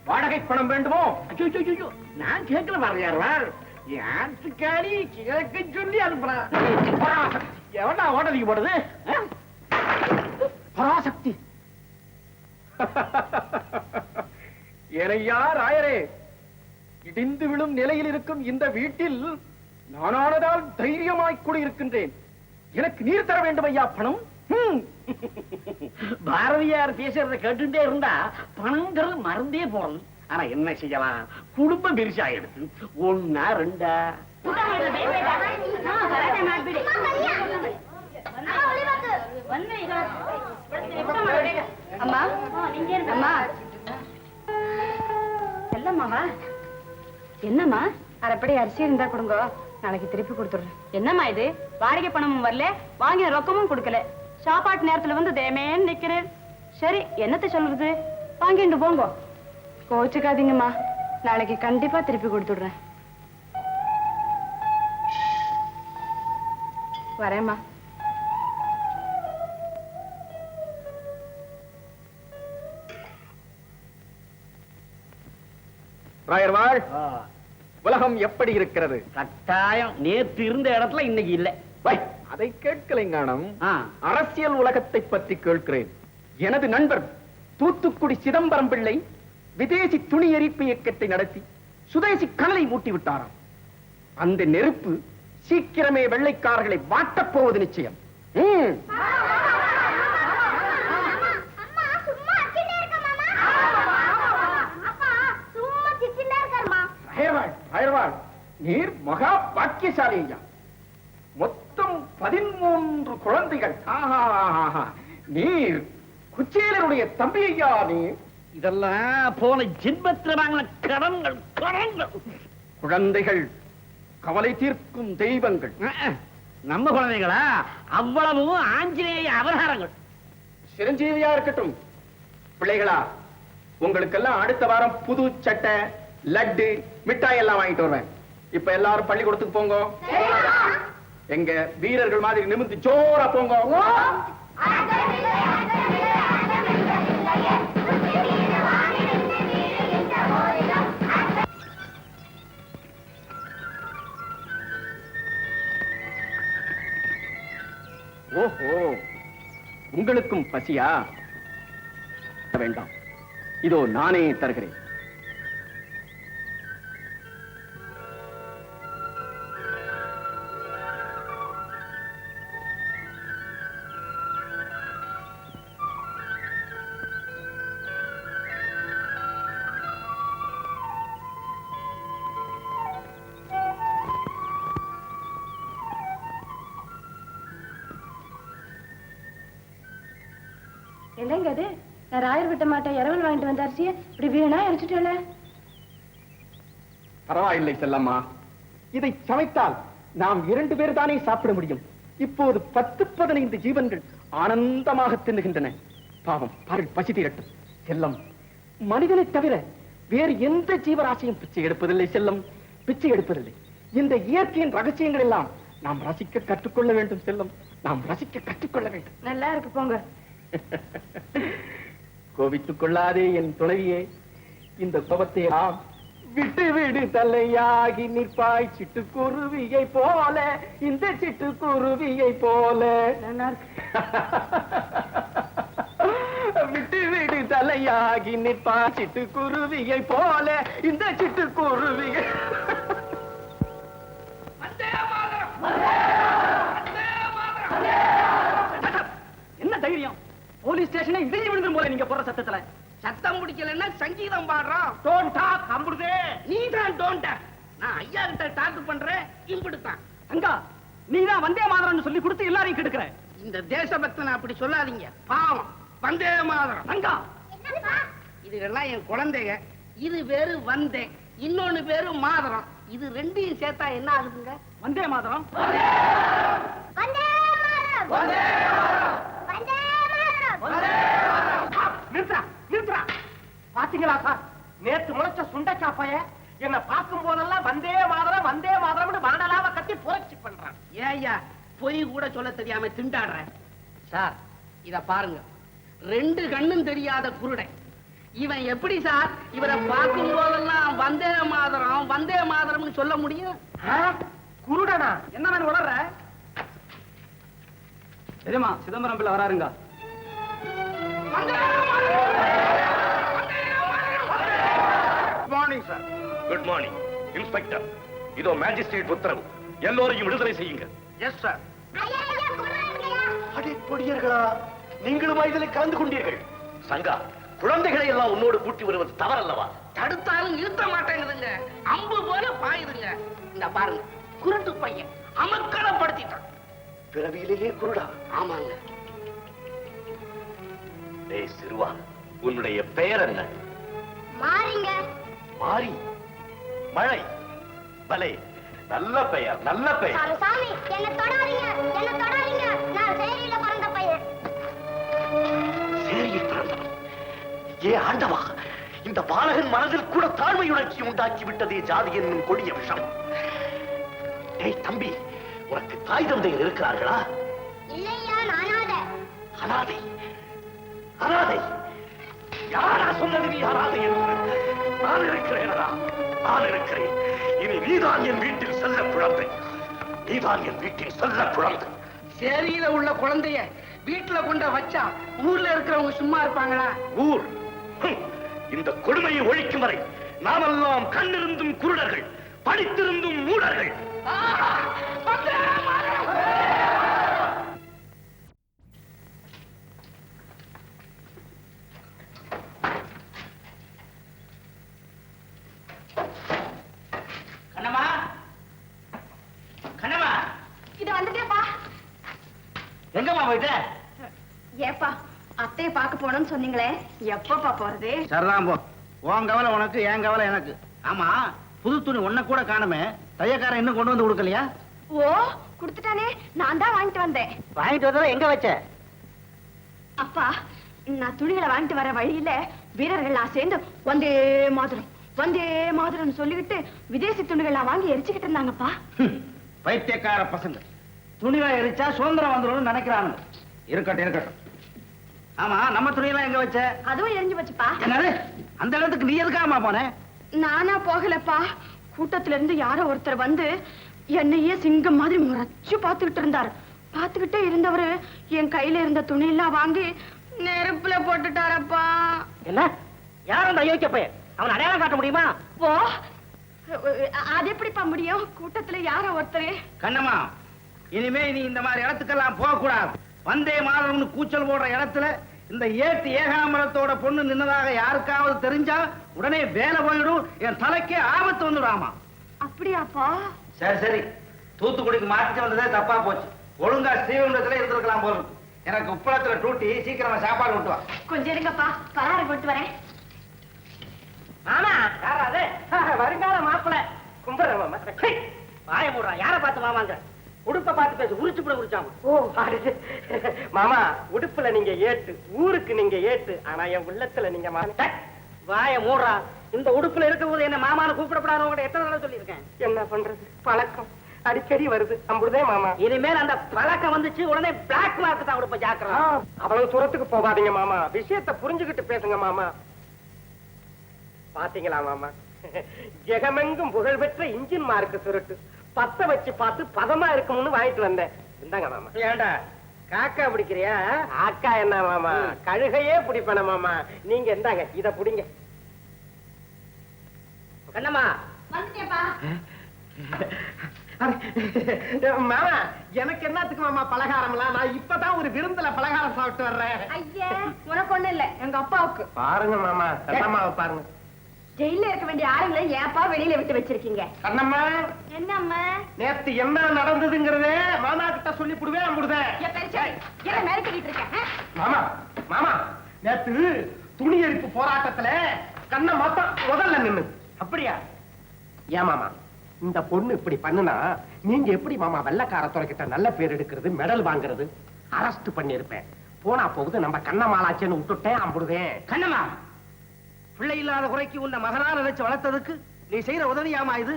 வாடகை பணம் வேண்டுமோ? நான் கேட்கல பாரதியார். யாருக்காரி கேட்க சொல்லி அனுப்புறான். எவனா ஓட்டலிக்கு போடுது? பராசக்தி. ஏனையா ராயரே, இடிந்து விழும் நிலையில் இருக்கும் இந்த வீட்டில் நானானதால் தைரியமாய் கூடியிருக்கின்றேன். எனக்கு நீர் தர வேண்டும் ஐயா பணம். பாரதியார் பேசுறத கேட்டுட்டே இருந்தா பணங்கிறது மறந்தே போறோம். ஆனா என்ன செய்யலாம், குடும்பம் பெருசாயிடுது. 1 2 அம்மா அம்மா செல்லம்மாவா? என்னம்மா? அரைப்படி அரிசி இருந்தா கொடுங்க, நாளைக்கு திருப்பி கொடுத்துடுறேன். என்னம்மா இது, வாடகை பணமும் வரல, வாங்கின ரொக்கமும் கொடுக்கல, சாப்பாட்டு நேரத்துல வந்து தேமேன்னு நிக்கிறேன். சரி என்னத்தை சொல்றது, வாங்கிட்டு போங்க. கோச்சுக்காதீங்கம்மா, நாளைக்கு கண்டிப்பா திருப்பி கொடுத்துடுறேன். வரேம்மா. ராயர்வாள், உலகம் எப்படி இருக்கிறது? கட்டாயம் நேற்று இருந்த இடத்துல இன்னைக்கு இல்ல. வை, அதை கேட்கலைங்கானம். அரசியல் உலகத்தை பற்றி கேட்கிறேன். எனது நண்பர் தூத்துக்குடி சிதம்பரம் பிள்ளை விதேசி துணி எரிப்பு இயக்கத்தை நடத்தி சுதேசி கனலை மூட்டி விட்டாராம். அந்த நெருப்பு சீக்கிரமே வெள்ளைக்காரர்களை வாட்டப் போவது நிச்சயம். நீர் மகா பாக்கியசாலி ஐயா. மொத்தம் 13 குழந்தைகள். நீர் குச்சேலருடைய தம்பி ஐயா. நீர் இதெல்லாம் போன ஜென்மத்தில் வாங்கின கடன்கள் கடன்கள். குழந்தைகள் கவலை தீர்க்கும் தெய்வங்கள். நம்ம குழந்தைகளா? அவ்வளவும் ஆஞ்சநேய அவதாரங்கள். சிரஞ்சீவியா இருக்கட்டும். பிள்ளைகளா, உங்களுக்கெல்லாம் அடுத்த வாரம் புது சட்டை, லட்டு, மிட்டாய் எல்லாம் வாங்கிட்டு வருவேன். இப்ப எல்லாரும் பள்ளிக்கூடத்துக்கு போங்க. எங்க வீரர்கள் மாதிரி நிமிர்ந்து ஜோரா போங்க. ஓஹோ, உங்களுக்கும் பசியா? வேண்டாம், இதோ நானே தருகிறேன். என்னங்க அது? நான் ராயர் விட்ட மாட்டேன் இரவல் வாங்கிட்டு வந்த அரிசியை இப்படி வீணா அரைச்சிட்டேல. பரவாயில்லை செல்லம்மா, இதை சமைத்தால் நாம் 2 பேர் தானே சாப்பிட முடியும். இப்போது 10-15 ஜீவன்கள் ஆனந்தமாக தின்னுகின்றன. பாவம், பாருங்கள், பசி தீரட்டும். செல்லம், மனிதனை தவிர வேறு எந்த ஜீவராசியும் பிச்சை எடுப்பதில்லை செல்லம், பிச்சை எடுப்பதில்லை. இந்த இயற்கையின் ரகசியங்கள் எல்லாம் நாம் ரசிக்க கற்றுக்கொள்ள வேண்டும் செல்லம், நாம் ரசிக்க கற்றுக்கொள்ள வேண்டும். நல்லா இருக்கு போங்க. கோபித்துக் கொள்ளாதே என் துணைவியே. இந்த கோபத்தை விட்டு விடு தலையாகி நிற்பாய் சிட்டுக்குருவியை போல, இந்த சிட்டுக்குருவியை போல. விட்டு விடு தலையாகி நிற்பாய் சிட்டுக்குருவியை போல, இந்த சிட்டுக்குருவியை. என்ன தைரியம்? போலீஸ் ஸ்டேஷனை இடிஞ்சு விழுந்துரும் போல நீங்க போற சத்தத்துல. சத்தம் பிடிக்கலன்னா சங்கீதம் பாடுறோம். டோன்ட் டாக் அம்புதே. நீ தான் டோன்ட் டாக். நான் ஐயா கிட்ட டாக் பண்றேன். இம்புடுதான் அங்கா, நீதான் வந்தே மாதரம்னு சொல்லி கொடுத்து எல்லாரையும் கெடுக்கிற. இந்த தேசபக்தனை அப்படி சொல்லாதீங்க. பாவம், வந்தே மாதரம். அங்கா, இதெல்லாம் என் குழந்தைங்க. இது பேரு வந்தே, இன்னொன்னு பேரு மாதரம். இது ரெண்டையும் சேர்த்தா என்ன ஆகுதுங்க? வந்தே மாதரம். பாத்தீங்களா சார், நேத்து முளைச்ச சுண்டைக்காய் பையன் என்ன பார்க்கும் போதெல்லாம் வந்தே மாதரம் வந்தே மாதரம் வானலாவ கட்டி புரட்சி பண்றான். ஏய்யா, பொய் கூட சொல்ல தெரியாம திண்டாடுறேன். சார், இத பாருங்க, 2 கண்ணும் தெரியாத குருடை. இவன் எப்படி சார் இவரை பார்க்கும் போதெல்லாம் வந்தே மாதரம் வந்தே மாதரம்னு சொல்ல முடியும்? குருடனா? என்ன நான் வளர்ற? தெரியுமா, சிதம்பரம் பிள்ளை வராருங்க. Morning sir. Good morning inspector. இதோ மேஜிஸ்ட்ரேட் உத்தரவு, எல்லோரையும் விடுதலை செய்யுங்க. Yes sir. அடே பொடியர்களா, நீங்களும் இதில் கலந்து கொண்டீர்கள். சங்கா, குழந்தைகளை எல்லாம் உன்னோடு கூட்டி வருவது தவறல்லவா? தடுத்தாலும் நிறுத்த மாட்டேங்குதுங்க. அம்பு போல பாயுதுங்க. இந்த பாருங்க, குருட்டு பையன் அமக்களப்படுத்திட்டான். பிறவியிலேயே குருடா? ஆமாங்க. டேய் சிறுவா, உன்னுடைய பெயர் என்ன? மாறிங்க. மாரி, மழை, பலே, நல்ல பெயர், நல்ல பெயர். சாமி, என்ன தொடாதீங்க, என்ன தொடாதீங்க. நான் சேரியில பிறந்த பையன். சேரியில் பிறந்தவன்? ஏ ஆண்டவா, இந்த பாலகன் மனதில் கூட தாழ்மை உணர்ச்சி உண்டாக்கி விட்டதே ஜாதி என்னும் கொடிய விஷம். டேய் தம்பி, உனக்கு தாய் தந்தையர் இருக்கிறார்களா? இல்லையா நானாத அனாதை அனாதை யாரா சொன்னது நீ அனாதை என்று? நான் இருக்கிறேனடா, நான் இருக்கிறேன். இனி நீதான் என் வீட்டில் செல்ல குழந்தை, நீதான் என் வீட்டில் செல்ல குழந்தை. சேரியில உள்ள குழந்தைய வீட்டுல கொண்ட வச்சா ஊர்ல இருக்கிறவங்க சும்மா இருப்பாங்களா? ஊர் இந்த கொடுமையை ஒழிக்கும் வரை நாமெல்லாம் கண்ணிருந்தும் குருடர்கள், படித்திருந்தும் மூடர்கள். கண்ணம்மா, கண்ணம்மா, இது வந்துட்டேப்பா. எங்கம்மா போயிட்ட? ஏப்பா அத்தைய பார்க்க போனோம்னு சொன்னீங்களே, எப்பப்பா போறது? சரிதான் போ. உன் கவலை உனக்கு, என் கவலை எனக்கு. ஆமா, புது துணி ஒன்ன கூட காணுமே, தையக்காரன் இன்னும் கொண்டு வந்து கொடுக்கலையா? ஓ குடுத்துட்டானே, நான் தான் வாங்கிட்டு வந்தேன். வாங்கிட்டு வந்தா எங்க வச்ச? அப்பா, நான் துணிகளை வாங்கிட்டு வர வழியில வீரர்கள்லாம் சேர்ந்து வந்தே மாதிரம் வந்தே மாதிரம் சொல்லிக்கிட்டு விதேசி துணிகள்லாம் வாங்கி எரிச்சுக்கிட்டு இருந்தாங்கப்பா. பைத்தியக்கார பசங்க துணிகளை எரிச்சா சுதந்திரம் வந்துடும் நினைக்கிறானுங்க. இருக்கட்டும் இருக்கட்டும். ஆமா, நம்ம துணியெல்லாம் எங்க வச்ச? அதுவும் எரிஞ்சு வச்சுப்பா. என்னது, அந்த இடத்துக்கு நீ எதுக்காமா போன? நானா போகலப்பா, கூட்டத்துல இருந்து யாரோ ஒருத்தர் வந்து என்னையே சிங்கம் மாதிரி முறைச்சு பாத்துக்கிட்டு இருந்தாரு. பாத்துக்கிட்டே இருந்தவரு என் கையில இருந்த துணி எல்லாம் வாங்கி நெருப்புல போட்டுட்டாரப்பா. என்ன? யார் அந்த அயோக்கிய பையன்? அவன் அடையாளம் காட்ட முடியுமா? ஓ அது எப்படிப்பா முடியும்? கூட்டத்துல யாரோ ஒருத்தர். கண்ணம்மா, இனிமே நீ இந்த மாதிரி இடத்துக்கெல்லாம் போக கூடாது. வந்தே மாதம்னு கூச்சல் போடுற இடத்துல இந்த ஏட்டு ஏகாம்பரத்தோட பொண்ணு நின்னதாக யாருக்காவது தெரிஞ்சா உடனே வேலை போயிடும், என் தலைக்கே ஆபத்து வந்துடாமா. அப்படியாப்பா? சரி சரி, தூத்துக்குடிக்கு மாற்றிட்டு வந்ததே தப்பா போச்சு. ஒழுங்கா ஸ்ரீவைகுண்டத்துல இருந்திருக்கலாம் போதும். எனக்கு உப்பளத்துல டூட்டி, சீக்கிரமா சாப்பாடு விட்டு வா. கொஞ்சம் இருங்கப்பா, பலகாரம் கொண்டு வரேன். மாமா, யாரா அது? வருங்கால மாப்பிள. கும்பிடுறேன் மாமா. வாய மூடுறா. யார பார்த்து மாமாங்க? உடுப்ப பார்த்து பேசு. உரிச்சு கூட உரிச்சாமா. ஓ மாமா, உடுப்புல நீங்க ஏட்டு, ஊருக்கு நீங்க ஏட்டு, ஆனா என் உள்ளத்துல நீங்க மாமா. வாய மூடுறா. இந்த உடுப்புல இருக்கும்போது என்ன மாமான்னு கூப்பிடப்படாதவங்க எத்தனை தடவை சொல்லியிருக்கேன். என்ன பண்றது, பழக்கம் அடிக்கடி வருது. அம்புடுதே மாமா. இனிமேல் அந்த பழக்கம் வந்துச்சு உடனே பிளாக் மார்க் தான் உடுப்ப ஜாக்கிரதை. அவ்வளவு தூரத்துக்கு போகாதீங்க மாமா. விஷயத்தை புரிஞ்சுக்கிட்டு பேசுங்க மாமா. பாத்தீங்களா மாமா, ஜெகமெங்கும் புகழ்பெற்ற இன்ஜின் மார்க்கு சுருட்டு பத்த வச்சு பார்த்து பதமா இருக்கும்னு வாங்கிட்டு வந்தேன். இந்தாங்க மாமா. ஏண்டா காக்கா பிடிக்கிறியா? ஆக்கா என்ன மாமா, கழுகையே பிடிப்பன மாமா. நீங்க இந்தாங்க, இத புடிங்க. கண்ணம்மா வந்துட்டேப்பா. மாமா, எனக்கு என்னத்துக்கு மாமா பலகாரம்லாம்? நான் இப்பதான் ஒரு விருந்துல பலகாரம் சாப்பிட்டு வர்றேன். ஐயே, உனக்கு ஒண்ணு இல்ல, எங்க அப்பாவுக்கு. பாருங்க மாமா, கண்ணம்மாவை பாருங்க. ஜெயில இருக்க வேண்டிய ஆளுங்களை ஏப்பா வெளியில விட்டு வச்சிருக்கீங்க? கண்ணம்மா, என்னம்மா? நேத்து என்ன நடந்ததுங்கிறதே மாமா கிட்ட சொல்லி புடுவேன். அம்புடுதேன். என்ன மேற்கிட்டு இருக்கேன்? மாமா மாமா, நேத்து துணி எரிப்பு போராட்டத்துல கண்ணம்மா தான் முதல்ல நின்னு. அப்படியா? ஏன் மாமா, இந்த பொண்ணு இப்படி பண்ணுனா நீங்க எப்படி மாமா வெள்ளக்கார துறைக்கிட்ட நல்ல பேர் எடுக்கிறது, மெடல் வாங்குறது? அரெஸ்ட் பண்ணிருப்பேன். போனா போகுது, நம்ம கண்ணம்மாளாச்சேன்னு விட்டுட்டேன். அம்புடுவேன். கண்ணம்மா, பிள்ளை இல்லாத குறைக்கு உன்னை மகனா நினைச்சு வளர்த்ததுக்கு நீ செய்யற உதவியாமா இது?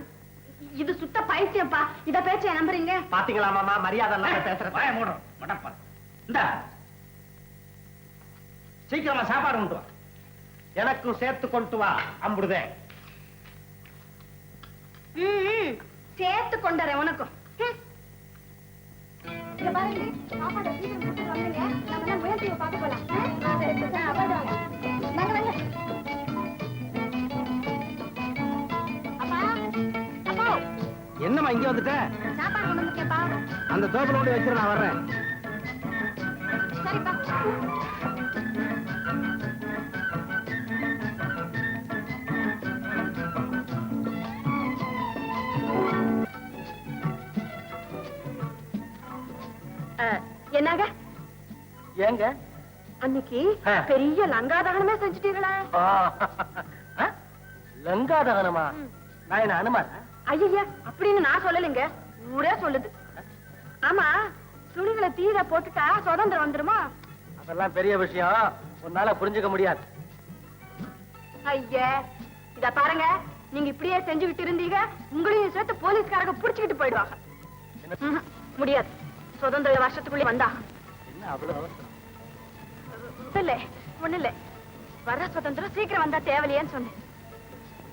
இது சுத்த பைத்தியப்பா. இத பேச்ச நம்புறீங்க? பாத்தீங்களா மாமா, மரியாதை இல்லாம பேசுறேன். வாய மூடுறோம் மடப்பா. இந்த சீக்கிரமா சாப்பாடு கொண்டு வா. எனக்கும் சேர்த்து கொண்டு வா. அம்புடுதேன். சேர்த்து கொண்டறேன் உனக்கும். இங்க பாருங்க, சாப்பாடு சீக்கிரம் கொடுத்து வந்துங்க. நம்ம தான் முயற்சியை பார்க்க போலாம். வாங்க வாங்க. அப்பா, அப்பா, என்னம்மா இங்க வந்துட்ட? சாப்பாடு கொண்டு வந்துட்டேன்ப்பா. அந்த தோப்பலோட வச்சிரு, நான் வர்றேன். சரிப்பா. என்னங்க ஏங்க அன்னைக்கு பெரிய லங்காதகனமே செஞ்சுட்டீங்களா? லங்காதகனமா? நான் என்ன அனுமான்? ஐயா, அப்படின்னு நான் சொல்லலைங்க, ஊரே சொல்லுது. ஆமா, துணிகளை தீர போட்டுட்டா சுதந்திரம் வந்துருமா? அதெல்லாம் பெரிய விஷயம், உன்னால புரிஞ்சுக்க முடியாது. ஐயா, இத பாருங்க, நீங்க இப்படியே செஞ்சுக்கிட்டு இருந்தீங்க, உங்களையும் சேர்த்து போலீஸ்காரங்க புடிச்சுக்கிட்டு போயிடுவாங்க. முடியாது. சுதந்திர வருஷத்துக்குள்ளே வந்தா என்ன அவ்வளவு அவசரம்? இல்ல ஒண்ணு இல்ல, வர்ற சுதந்திரம் சீக்கிரம் வந்தா தேவையில்லையேன்னு சொன்னேன்,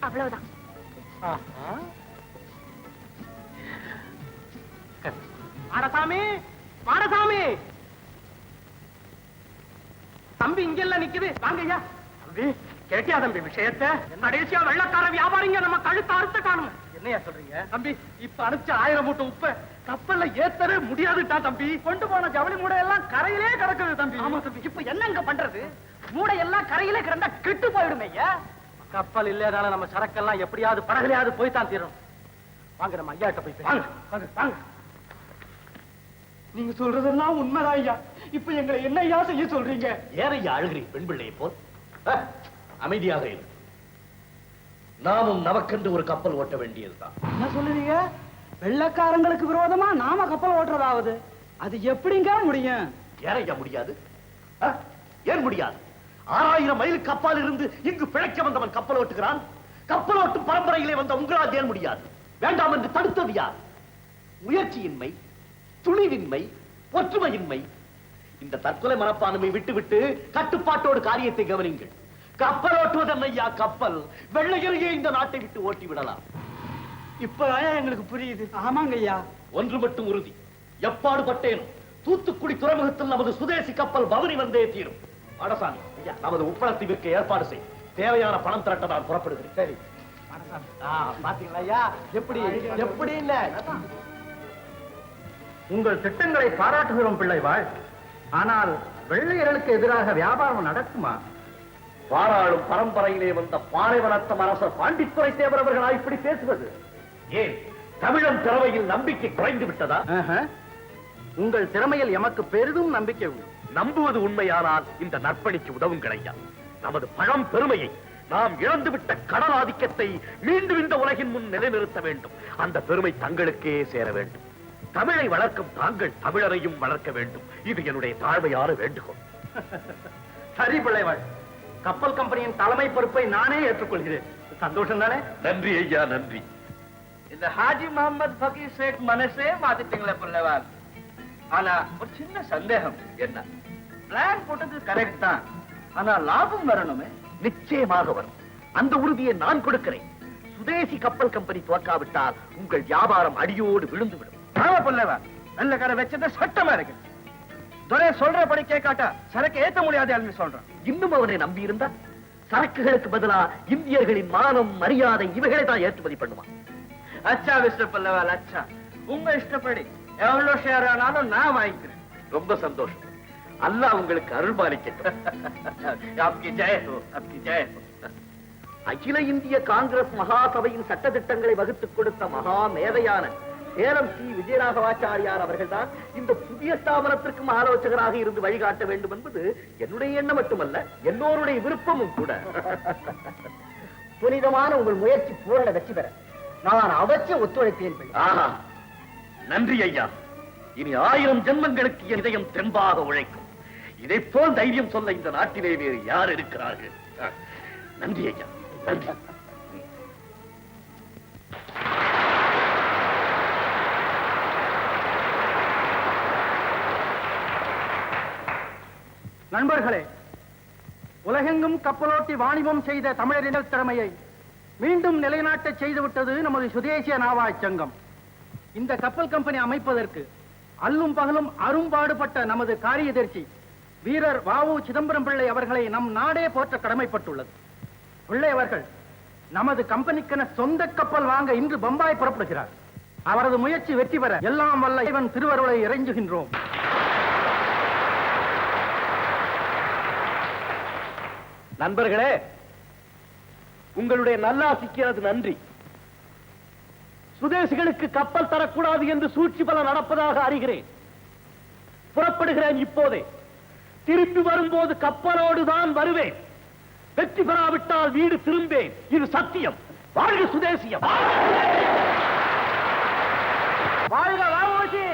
அவ்வளவுதான். மாடசாமி, மாடசாமி, தம்பி இங்கெல்லாம் நிக்குது, வாங்க ஐயா. தம்பி கேட்டியா தம்பி விஷயத்தை? கடைசியா வெள்ளக்கார வியாபாரிங்க நம்ம கழுத்து அறுத்து காணும். என்னையா சொல்றீங்க தம்பி? இப்ப அனுப்பிச்ச 1000 மூட்டை உப்ப கப்பல்ல ஏத்தவே முடியாதுட்டா தம்பி. கொண்டு போன ஜவுளி மூடை எல்லாம் கரையிலே கிடக்குது தம்பி. ஆமா தம்பி. இப்ப என்னங்க பண்றது? மூடை எல்லாம் கரையிலே கிடந்தா கெட்டு போயிடுமே ஐயா. கப்பல் இல்லையதால நம்ம சரக்கெல்லாம் எப்படியாவது படகுலையாவது போய்தான் தீரும். வாங்க நம்ம ஐயாட்ட போய் வாங்க வாங்க வாங்க. நீங்க சொல்றதெல்லாம் உண்மைதான் ஐயா. இப்ப எங்களை என்ன ஐயா செய்ய சொல்றீங்க? ஏறையா அழுகிறீர் பெண் பிள்ளையை போல்? அமைதியாக இரு. நாமும் நமக்கென்று ஒரு கப்பல் ஓட்ட வேண்டியதுதான். என்ன சொல்லுவீங்க? வெள்ளக்காரங்களுக்கு விரோதமா நாம கப்பல் ஓட்டுறதாவது? அது எப்படிங்க முடியும்? ஏறையா முடியாது? ஏன் முடியாது? 6000 மைல் கப்பால் இருந்து இங்கு பிழைக்க வந்தவன் கப்பல் ஓட்டுகிறான். கப்பல் ஓட்டும் பரம்பரையிலே வந்த உங்களால் ஏன் முடியாது? வேண்டாம் என்று தடுத்தது யார்? முயற்சியின்மை, துணிவின்மை, ஒற்றுமையின்மை. இந்த தற்கொலை மனப்பான்மை விட்டுவிட்டு கட்டுப்பாட்டோடு காரியத்தை கவனிங்கள். கப்பல் ஓட்டுவதென்னையா கப்பல்? வெள்ளையரையே இந்த நாட்டை விட்டு ஓட்டி விடலாம். இப்பதான் எங்களுக்கு புரியுது. ஆமாங்க ஐயா. ஒன்று மட்டும் உறுதி, எப்பாடு பட்டேனும் தூத்துக்குடி துறைமுகத்தில் நமது சுதேசி கப்பல் பவனி வந்தே தீரும். மாடசாமி, நமது உப்பளத்தை விற்க ஏற்பாடு செய். தேவையான பணம் திரட்ட நான் புறப்படுகிறேன். சரி பாத்தீங்களா ஐயா எப்படி எப்படி இல்ல? உங்கள் திட்டங்களை பாராட்டுகிறோம் பிள்ளைவாள். ஆனால் வெள்ளையர்களுக்கு எதிராக வியாபாரம் நடக்குமா? பாராளும் பரம்பரையிலே வந்த பாலைவனத்தம் அரசர் பாண்டித்துரை தேவர் அவர்களா இப்படி பேசுவது? ஏன் தமிழன் திறமையில் நம்பிக்கை குறைந்து விட்டதா? உங்கள் திறமையில் எமக்கு பெரிதும் நம்பிக்கை உண்டு. நம்புவது உண்மையானால் இந்த நற்பணிக்கு உதவுங்கள் ஐயா. நமது பழம் பெருமையை, நாம் இழந்துவிட்ட கடல் ஆதிக்கத்தை மீண்டும் இந்த உலகின் முன் நிலைநிறுத்த வேண்டும். அந்த பெருமை தங்களுக்கே சேர வேண்டும். தமிழை வளர்க்கும் தாங்கள் தமிழரையும் வளர்க்க வேண்டும். இது என்னுடைய தாழ்மையான வேண்டுகோள். சரி பிள்ளைவாள், கப்பல் கம்பெனியின் தலைமை பொறுப்பை நானே ஏற்றுக்கொள்கிறேன். சந்தோஷம் தானே? நன்றி ஐயா, நன்றி. இந்த ஹாஜி முகமது ஃபகீர் ஷேக் மனசே மாத்திட்டீங்களே பிள்ளைவாள். ஆனா ஒரு சின்ன சந்தேகம். என்ன? பிளான் போட்டது கரெக்ட் தான், ஆனா லாபம் வரணுமே. நிச்சயமாக வரும். அந்த உறுதியை நான் கொடுக்கிறேன். சுதேசி கப்பல் கம்பெனி துவக்காவிட்டால் உங்கள் வியாபாரம் அடியோடு விழுந்துவிடும். ஆமா பிள்ளைவாள், வெள்ளக்கார வச்சது சட்டமா இருக்கு. துரை சொல்றபடி கேட்காட்டா சரக்கு ஏத்த முடியாது சொல்றான். இன்னும் அவனை நம்பி இருந்தா சரக்குகளுக்கு பதிலா இந்தியர்களின் மானம், மரியாதை இவைகளை தான் ஏற்றுமதி பண்ணுவான். அச்சா மிஸ்டர் பல்லவால், அச்சா. உங்க இஷ்டப்படி எவ்வளவு ஷேர் ஆனாலும் நான் வாங்கிக்கிறேன். ரொம்ப சந்தோஷம். அல்லாஹ் உங்களுக்கு அருள்பாலிக்கட்டும். आपकी जय हो, आपकी जय हो. அகில இந்திய காங்கிரஸ் மகாசபையின் சட்டதிட்டங்களை வகுத்துக் கொடுத்த மகா மேதையான சேலம் சி விஜயராகவாச்சாரியார் அவர்கள்தான் இந்த புதிய ஸ்தாபனத்திற்கும் ஆலோசகராக இருந்து வழிகாட்ட வேண்டும் என்பது என்னுடைய எண்ணம் மட்டுமல்ல, எல்லோருடைய விருப்பமும் கூட. புனிதமான உங்கள் முயற்சி பூரண வெற்றி பெற நான் அவசியம் ஒத்துழைப்பேன். ஆஹா, நன்றி ஐயா. இனி 1000 ஜென்மங்களுக்கு என் இதயம் தெம்பாக உழைக்கும். இதை போல் தைரியம் சொல்ல இந்த நாட்டிலே வேறு யார் இருக்கிறார்கள்? நன்றி ஐயா, நன்றி. நண்பர்களே, உலகெங்கும் கப்பலோட்டி வாணிபம் செய்த தமிழரின் திறமையை மீண்டும் நிலைநாட்ட செய்துவிட்டது நமது சுதேசிய நாவாய்ச் சங்கம். இந்த கப்பல் கம்பெனி அமைப்பதற்கு அல்லும் பகலும் அரும்பாடுபட்ட நமது காரியதர்சி வீரர் வ.உ. சிதம்பரம் பிள்ளை அவர்களை நம் நாடே போற்ற கடமைப்பட்டுள்ளது. பிள்ளை அவர்கள் நமது கம்பெனிக்கென சொந்த கப்பல் வாங்க இன்று பம்பாய் புறப்படுகிறார். அவரது முயற்சி வெற்றி பெற எல்லாம் வல்ல இறைவன் திருவருளை இறைஞ்சுகின்றோம். நண்பர்களே, உங்களுடைய நல்லாசிக்கு எனது நன்றி. சுதேசிகளுக்கு கப்பல் தரக்கூடாது என்று சூழ்ச்சி பல நடப்பதாக அறிகிறேன். புறப்படுகிறேன் இப்போதே. திரும்பி வரும்போது கப்பலோடு தான் வருவேன். வெற்றி பெறாவிட்டால் வீடு திரும்பேன். இது சத்தியம். வாழ்க சுதேசியம்! வாழ்க வ.உ.சி!